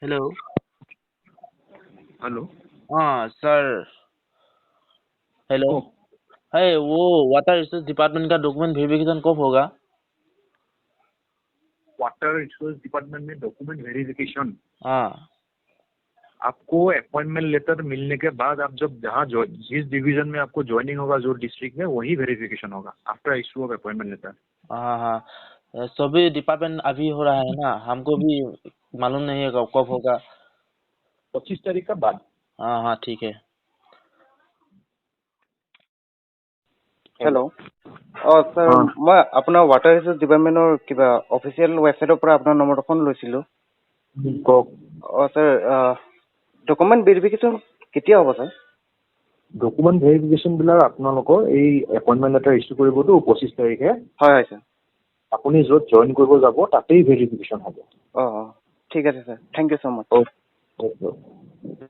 Hello. Hello. हाँ sir. Hello. ओ, है वो वाटर रिसोर्स डिपार्टमेंट का डॉक्यूमेंट वेरिफिकेशन कब होगा? वाटर रिसोर्स डिपार्टमेंट में डॉक्यूमेंट वेरिफिकेशन हाँ। आपको अपॉइंटमेंट लेटर मिलने के बाद आप जब जिस डिवीजन में आपको ज्वाइनिंग होगा जो डिस्ट्रिक्ट में वही वेरिफिकेशन होगा after issue of appointment letter. हाँ हाँ, सभी डिपार्टमेंट अभी हो रहा है ना, हमको भी मालूम नहीं है कब कब होगा। 25 तारीख का बाद। हाँ हाँ ठीक है। হেল্ল'। ছাৰ हाँ মই আপোনাৰ ৱাটাৰ ৰিচোৰ্চ ডিপাৰ্টমেণ্টৰ কিবা অফিচিয়েল ৱেবছাইটৰ পৰা আপোনাৰ নম্বৰটো ফোন লৈছিলোঁ। কওক। ছাৰ ডকুমেণ্ট ভেৰিফিকেশ্যন কেতিয়া হ'ব ছাৰ? ডকুমেণ্ট ভেৰিফিকেশ্যন বিলাক আপোনালোকৰ এই এপইণ্টমেণ্ট লেটাৰ ইছ্যু কৰিবতো 25 তাৰিখে। হয় হয় ছাৰ। আপুনি য'ত জইন কৰিব যাব তাতেই ভেৰিফিকেশ্যন হ'ব। ঠিক আছে sir, thank you so' much. Okay.